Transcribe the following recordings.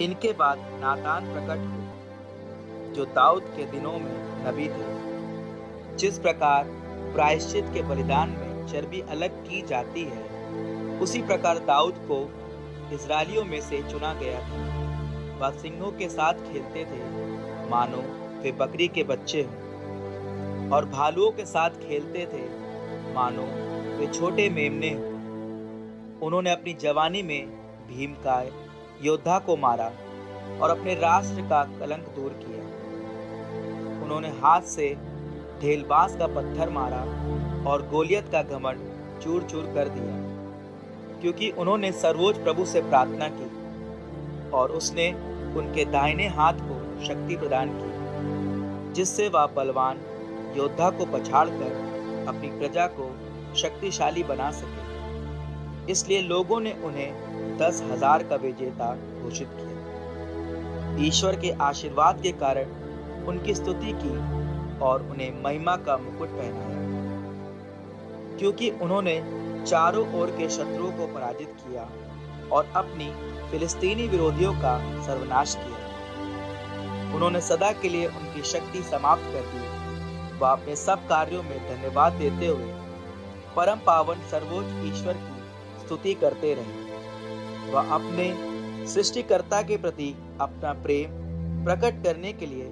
इनके बाद नातान प्रकट हुए, जो दाऊद के दिनों में नबी थे। जिस प्रकार प्रायश्चित के बलिदान में चर्बी अलग की जाती है, उसी प्रकार दाऊद को इस्राएलियों में से चुना गया था। वह सिंहों के साथ खेलते थे, मानो वे बकरी के बच्चे हों, और भालुओं के साथ खेलते थे, मानो वे छोटे मेमने हों। उन्होंने अपनी जवानी में भीमकाय योद्धा को मारा और अपने राष्ट्र का कलंक दूर किया। उन्होंने हाथ से ढेलबाज का पत्थर मारा और गोलियत का घमंड चूर चूर कर दिया, क्योंकि उन्होंने सर्वोच्च प्रभु से प्रार्थना की और उसने उनके दाहिने हाथ को शक्ति प्रदान की, जिससे वह बलवान योद्धा को पछाड़कर अपनी प्रजा को शक्तिशाली बना सके। इसलिए लोगों ने उन्हें 10,000 का विजेता घोषित किया। ईश्वर के आशीर्वाद के कारण उनकी स्तुति की और उन्हें महिमा का मुकुट पहनाया, क्योंकि उन्होंने चारों ओर के शत्रुओं को पराजित किया और अपनी फिलिस्तीनी विरोधियों का सर्वनाश किया। उन्होंने सदा के लिए उनकी शक्ति समाप्त कर दी। वह अपने सब कार्यों में धन्यवाद देते हुए परम पावन सर्वोच्च ईश्वर की स्तुति करते रहे। वह अपने सृष्टिकर्ता के प्रति अपना प्रेम प्रकट करने के लिए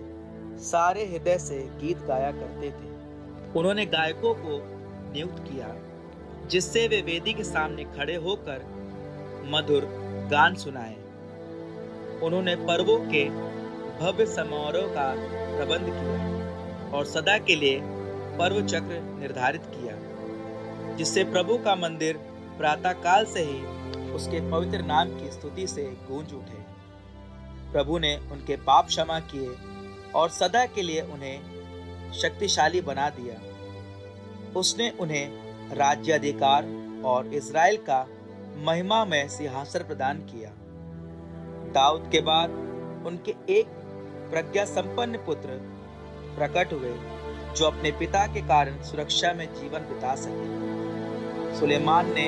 सारे हृदय से गीत गाया करते थे। उन्होंने गायकों को नियुक्त किया, जिससे वे वेदी के सामने खड़े होकर मधुर गान सुनाए। उन्होंने पर्वों के भव्य समारोह का प्रबंध किया और सदा के लिए पर्व चक्र निर्धारित किया, जिससे प्रभु का मंदिर प्रातः काल से ही उसके पवित्र नाम की स्तुति से गूंज उठे। प्रभु ने उनके पाप क्षमा किए और सदा के लिए उन्हें शक्तिशाली बना दिया। उसने उन्हें राज्याधिकार और इज़राइल का महिमामय सिंहासन प्रदान किया। दाऊद के बाद उनके एक प्रज्ञा संपन्न पुत्र प्रकट हुए, जो अपने पिता के कारण सुरक्षा में जीवन बिता सके। सुलेमान ने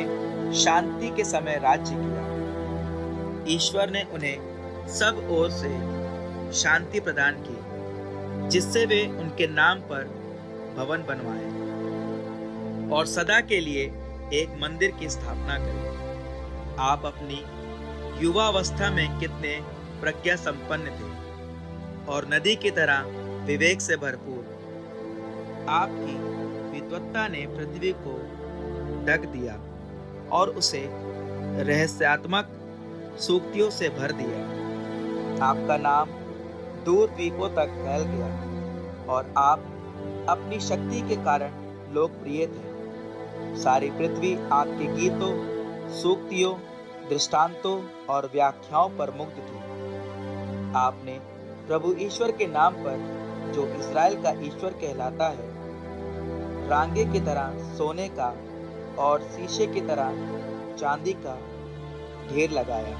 शांति के समय राज्य किया। ईश्वर ने उन्हें सब ओर से शांति प्रदान की, जिससे वे उनके नाम पर भवन बनवाएं और सदा के लिए एक मंदिर की स्थापना करें। आप अपनी युवावस्था में कितने प्रज्ञा संपन्न थे और नदी की तरह विवेक से भरपूर। आपकी विद्वत्ता ने पृथ्वी को ढक दिया और उसे रहस्यात्मक सूक्तियों से भर दिया। आपका नाम दूर द्वीपों तक फैल गया और आप अपनी शक्ति के कारण लोकप्रिय थे। सारी पृथ्वी आपके गीतों, सूक्तियों, दृष्टांतों और व्याख्याओं पर मुग्ध थी। आपने प्रभु ईश्वर के नाम पर, जो इस्राएल का ईश्वर कहलाता है, रांगे की तरह सोने का और शीशे की तरह चांदी का ढेर लगाया।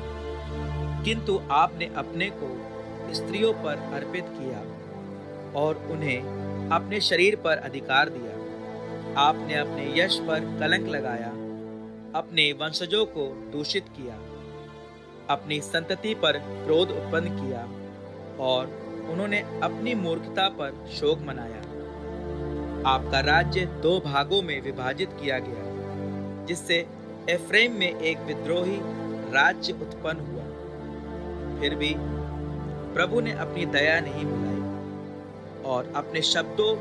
किंतु आपने अपने को स्त्रियों पर अर्पित किया और उन्हें अपने शरीर पर अधिकार दिया। आपने अपने यश पर कलंक लगाया, अपने वंशजों को दूषित किया, अपनी संतति पर क्रोध उत्पन्न किया और उन्होंने अपनी मूर्खता पर शोक मनाया। आपका राज्य 2 भागों में विभाजित किया गया, जिससे एफ्रेम में एक विद्रोही राज्य उत्पन्न हुआ। फिर भी प्रभु ने अपनी दया नहीं भुलाई और अपने शब्दों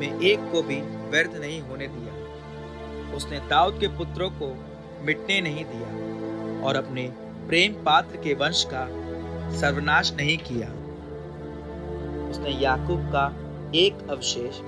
में एक को भी व्यर्थ नहीं होने दिया। उसने दाऊद के पुत्रों को मिटने नहीं दिया और अपने प्रेम पात्र के वंश का सर्वनाश नहीं किया। उसने याकूब का एक अवशेष